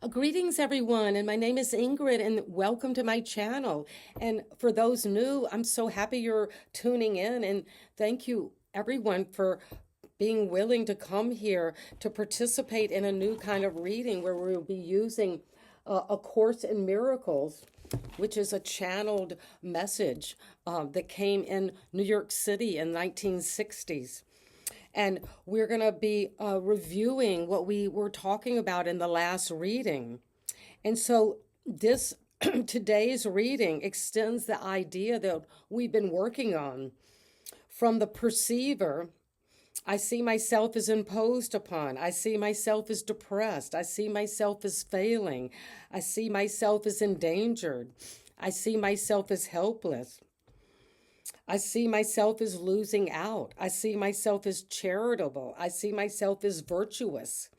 Greetings, everyone, and my name is Ingrid, and welcome to my channel. And for those new, I'm so happy you're tuning in, and thank you, everyone, for being willing to come here to participate in a new kind of reading where we'll be using A Course in Miracles, which is a channeled message that came in New York City in 1960s. And we're going to be reviewing what we were talking about in the last reading. And so this today's reading extends the idea that we've been working on from the perceiver. I see myself as imposed upon. I see myself as depressed. I see myself as failing. I see myself as endangered. I see myself as helpless. I see myself as losing out. I see myself as charitable. I see myself as virtuous.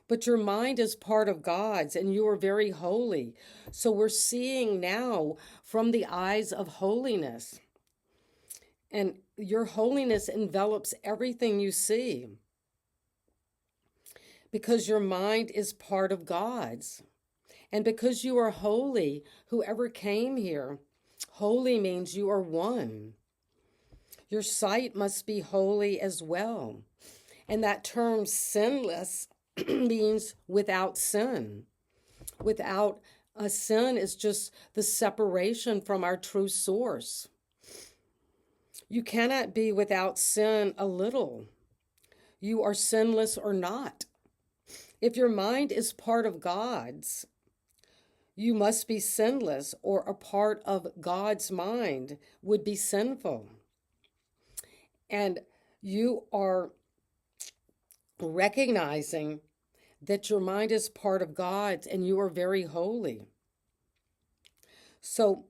But your mind is part of God's and you are very holy. So we're seeing now from the eyes of holiness. And your holiness envelops everything you see. Because your mind is part of God's. And because you are holy, whoever came here, holy means you are one. Your sight must be holy as well. And that term sinless means without sin. Without a sin is just the separation from our true source. You cannot be without sin a little. You are sinless or not. If your mind is part of God's, you must be sinless, or a part of God's mind would be sinful. And you are recognizing that your mind is part of God's and you are very holy. So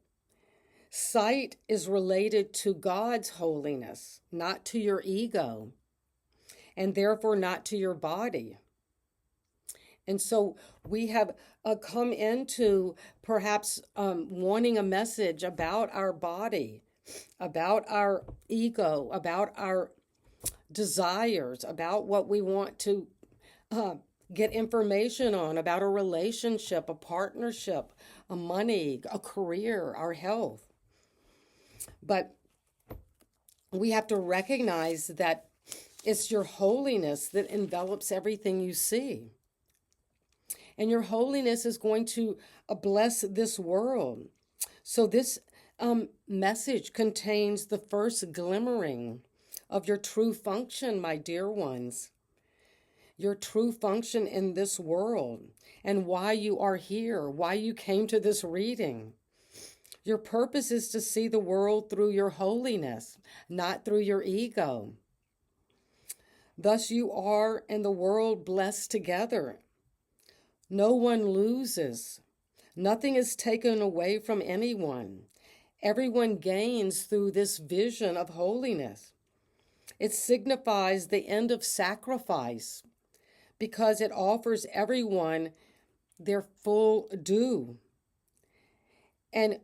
sight is related to God's holiness, not to your ego, and therefore not to your body. And so we have come into perhaps wanting a message about our body, about our ego, about our desires, about what we want to get information on, about a relationship, a partnership, a money, a career, our health. But we have to recognize that it's your holiness that envelops everything you see. And your holiness is going to bless this world. So this message contains the first glimmering of your true function, my dear ones. Your true function in this world and why you are here, why you came to this reading. Your purpose is to see the world through your holiness, not through your ego. Thus you are and the world blessed together. No one loses. Nothing is taken away from anyone. Everyone gains through this vision of holiness. It signifies the end of sacrifice because it offers everyone their full due. And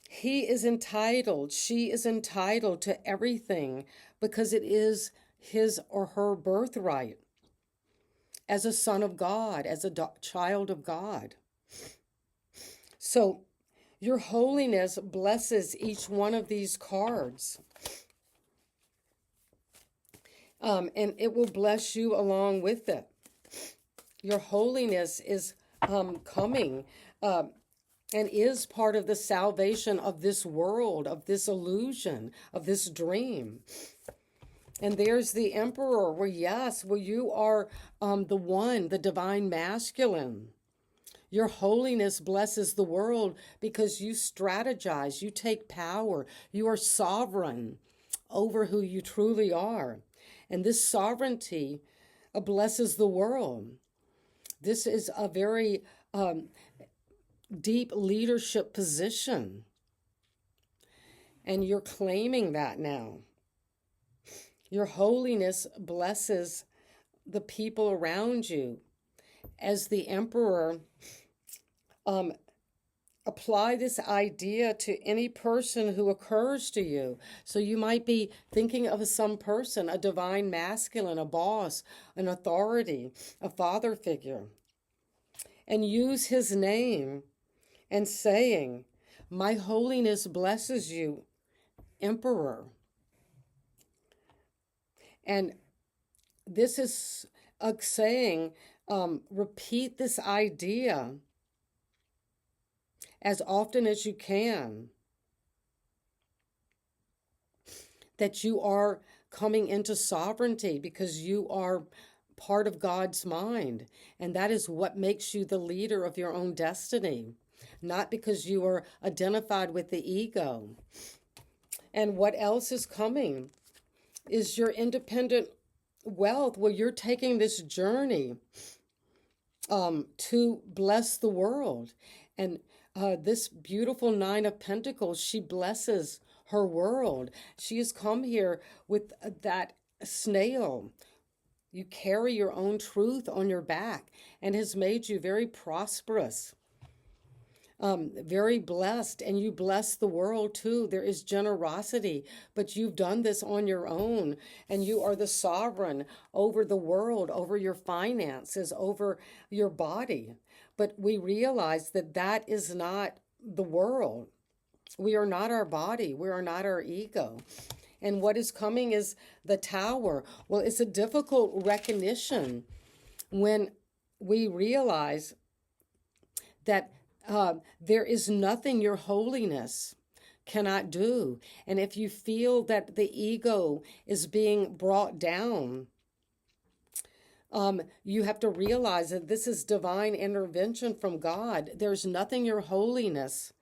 he is entitled, she is entitled to everything because it is his or her birthright as a son of God, as a child of God. So your holiness blesses each one of these cards. And it will bless you along with it. Your holiness is coming and is part of the salvation of this world, of this illusion, of this dream. And there's the emperor, where you are the one, the divine masculine. Your holiness blesses the world because you strategize, you take power, you are sovereign over who you truly are. And this sovereignty blesses the world. This is a very deep leadership position. And you're claiming that now. Your holiness blesses the people around you. As the emperor, apply this idea to any person who occurs to you. So you might be thinking of some person, a divine masculine, a boss, an authority, a father figure. and use his name and saying, "My holiness blesses you, Emperor." And this is saying, repeat this idea as often as you can, that you are coming into sovereignty because you are part of God's mind. And that is what makes you the leader of your own destiny, not because you are identified with the ego. And what else is coming is your independent wealth, where you're taking this journey to bless the world. And this beautiful Nine of Pentacles, she blesses her world. She has come here with that snail. You carry your own truth on your back, and has made you very prosperous, very blessed, and you bless the world too. There is generosity, but you've done this on your own, and you are the sovereign over the world, over your finances, over your body. But we realize that that is not the world. We are not our body. We are not our ego. And what is coming is the Tower. Well, it's a difficult recognition when we realize that there is nothing your holiness cannot do. And if you feel that the ego is being brought down, you have to realize that this is divine intervention from God. There's nothing your holiness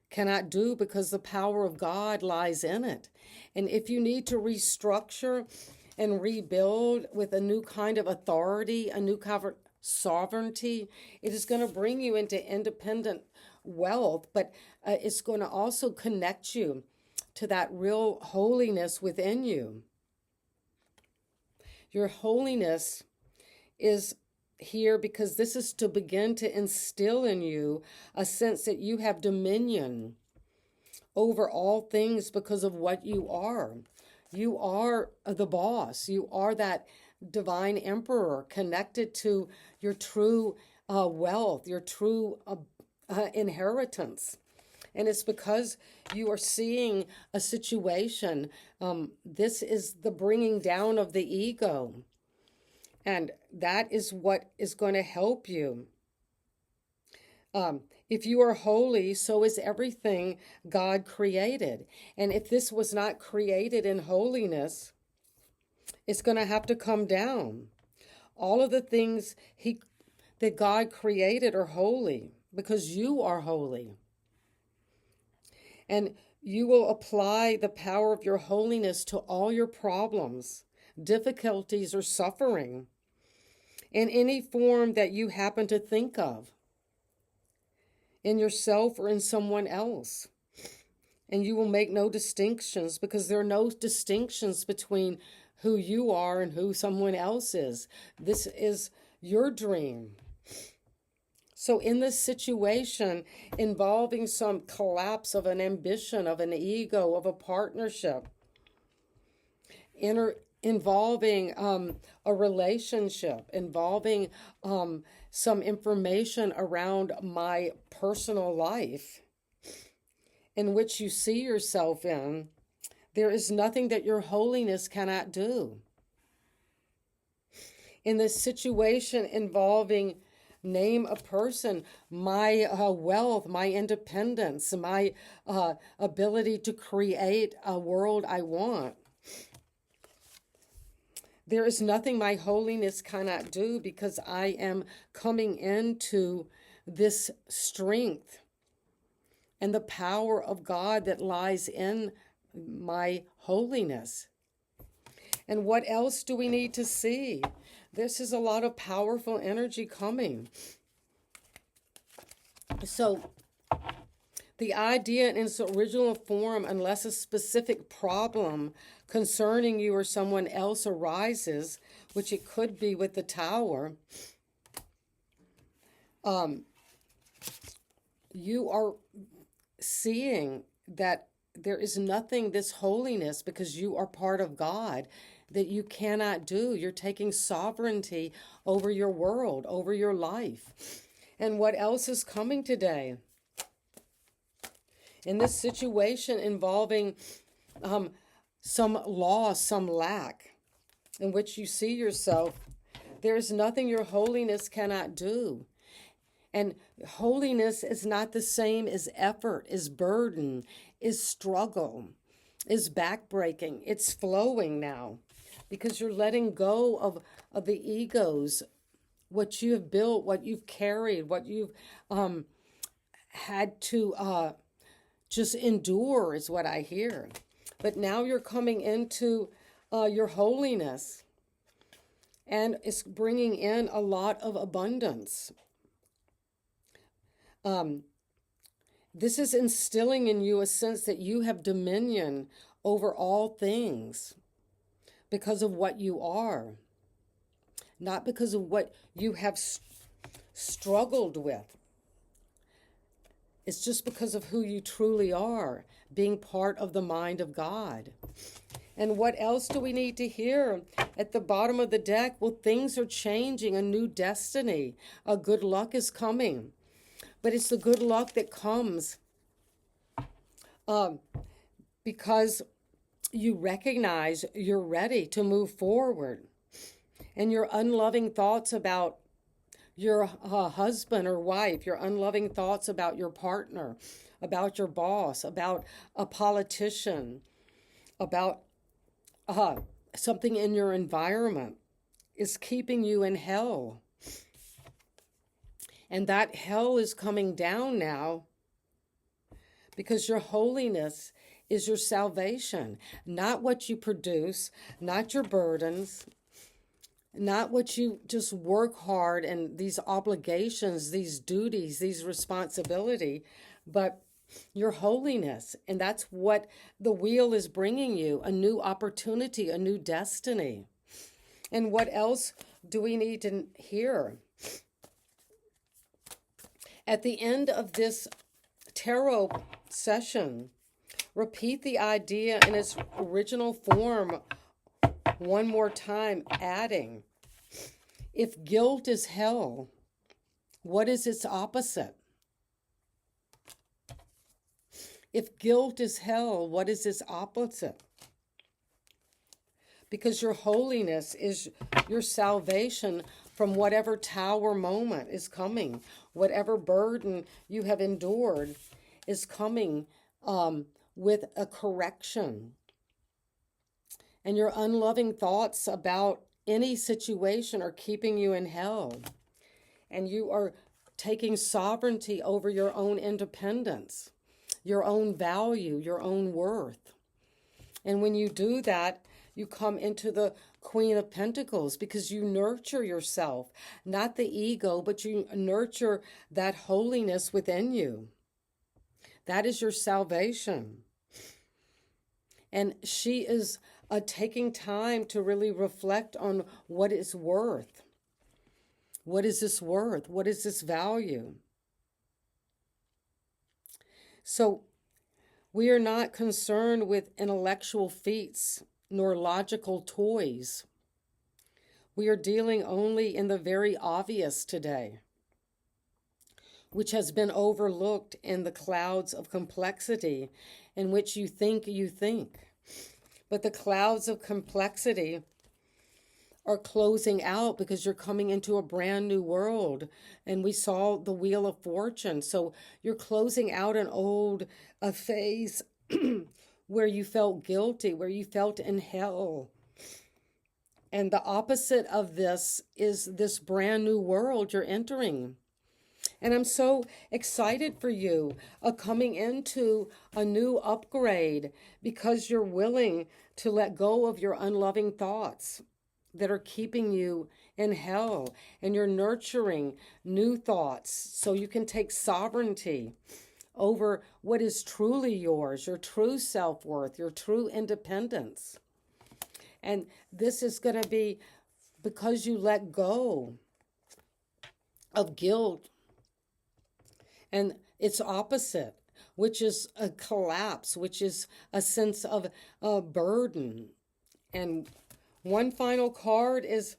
cannot do, because the power of God lies in it. And if you need to restructure and rebuild with a new kind of authority, a new kind of sovereignty, it is going to bring you into independent wealth, but it's going to also connect you to that real holiness within you. Your holiness is here because this is to begin to instill in you a sense that you have dominion over all things because of what you are. You are the boss. You are that divine emperor connected to your true wealth, your true inheritance. And it's because you are seeing a situation. This is the bringing down of the ego. And that is what is going to help you. If you are holy, so is everything God created. And if this was not created in holiness, it's going to have to come down. All of the things that God created are holy because you are holy. And you will apply the power of your holiness to all your problems, difficulties, or suffering in any form that you happen to think of, in yourself or in someone else. And you will make no distinctions, because there are no distinctions between who you are and who someone else is. This is your dream. So in this situation involving some collapse of an ambition, of an ego, of a partnership, involving a relationship, involving some information around my personal life in which you see yourself in, there is nothing that your holiness cannot do. In this situation involving, name a person, my wealth, my independence, my ability to create a world I want, there is nothing my holiness cannot do, because I am coming into this strength and the power of God that lies in my holiness. And what else do we need to see? This is a lot of powerful energy coming. So the idea in its original form, unless a specific problem concerning you or someone else arises, which it could be with the Tower, you are seeing that there is nothing, this holiness, because you are part of God, that you cannot do. You're taking sovereignty over your world, over your life. And what else is coming today? In this situation involving some loss, some lack, in which you see yourself, there is nothing your holiness cannot do. And holiness is not the same as effort, is burden, is struggle, is backbreaking. It's flowing now because you're letting go of the egos, what you have built, what you've carried, what you've had to just endure is what I hear. But now you're coming into your holiness, and it's bringing in a lot of abundance. This is instilling in you a sense that you have dominion over all things because of what you are, not because of what you have struggled with. It's just because of who you truly are, being part of the mind of God. And what else do we need to hear? At the bottom of the deck, well, things are changing, a new destiny, a good luck is coming. But it's the good luck that comes because you recognize you're ready to move forward. And your unloving thoughts about your husband or wife, your unloving thoughts about your partner, about your boss, about a politician, about something in your environment is keeping you in hell. And that hell is coming down now because your holiness is your salvation, not what you produce, not your burdens, not what you just work hard and these obligations, these duties, these responsibility, but your holiness. And that's what the wheel is bringing you, a new opportunity, a new destiny. And what else do we need to hear? At the end of this tarot session, repeat the idea in its original form one more time, adding, if guilt is hell, what is its opposite? If guilt is hell, what is its opposite? Because your holiness is your salvation from whatever tower moment is coming. Whatever burden you have endured is coming with a correction. And your unloving thoughts about any situation are keeping you in hell. And you are taking sovereignty over your own independence, your own value, your own worth. And when you do that, you come into the Queen of Pentacles because you nurture yourself, not the ego, but you nurture that holiness within you. That is your salvation. And she is taking time to really reflect on what it's worth. What is this worth? What is this value? So we are not concerned with intellectual feats nor logical toys. We are dealing only in the very obvious today, which has been overlooked in the clouds of complexity in which you think. But the clouds of complexity are closing out because you're coming into a brand new world. And we saw the Wheel of Fortune. So you're closing out an old phase where you felt guilty, where you felt in hell. And the opposite of this is this brand new world you're entering. And I'm so excited for you coming into a new upgrade because you're willing to let go of your unloving thoughts that are keeping you in hell. And you're nurturing new thoughts so you can take sovereignty over what is truly yours, your true self-worth, your true independence. And this is going to be because you let go of guilt and its opposite, which is a collapse, which is a sense of burden. And one final card is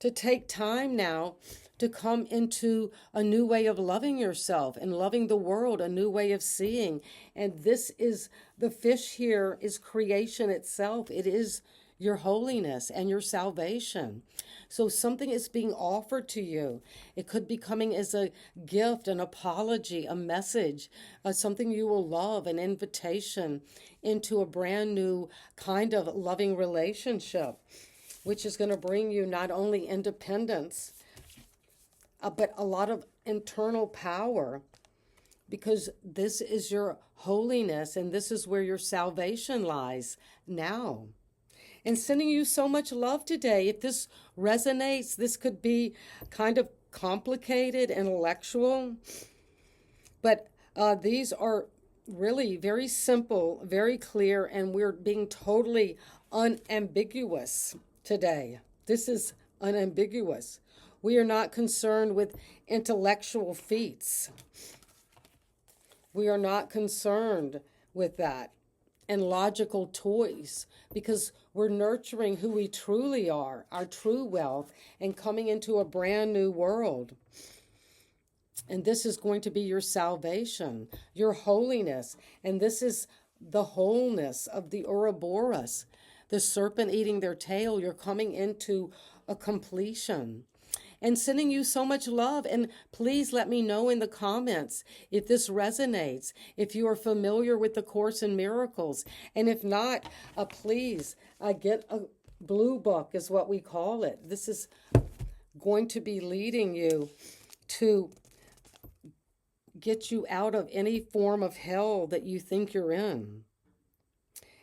to take time now to come into a new way of loving yourself and loving the world, a new way of seeing. And this is, the fish here is creation itself. It is your holiness and your salvation. So something is being offered to you. It could be coming as a gift, an apology, a message, something you will love, an invitation into a brand new kind of loving relationship, which is going to bring you not only independence, but a lot of internal power, because this is your holiness and this is where your salvation lies now. And sending you so much love today. If this resonates, this could be kind of complicated, intellectual, but these are really very simple, very clear, and we're being totally unambiguous today. This is unambiguous. We are not concerned with intellectual feats. We are not concerned with that and logical toys, because we're nurturing who we truly are, our true wealth, and coming into a brand new world. And this is going to be your salvation, your holiness. And this is the wholeness of the Ouroboros, the serpent eating their tail. You're coming into a completion. And sending you so much love. And please let me know in the comments if this resonates, if you are familiar with the Course in Miracles. And if not, please get a blue book is what we call it. This is going to be leading you to get you out of any form of hell that you think you're in.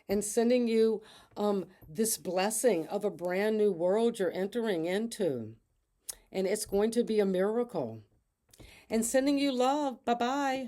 And sending you this blessing of a brand new world you're entering into. And it's going to be a miracle. And sending you love. Bye-bye.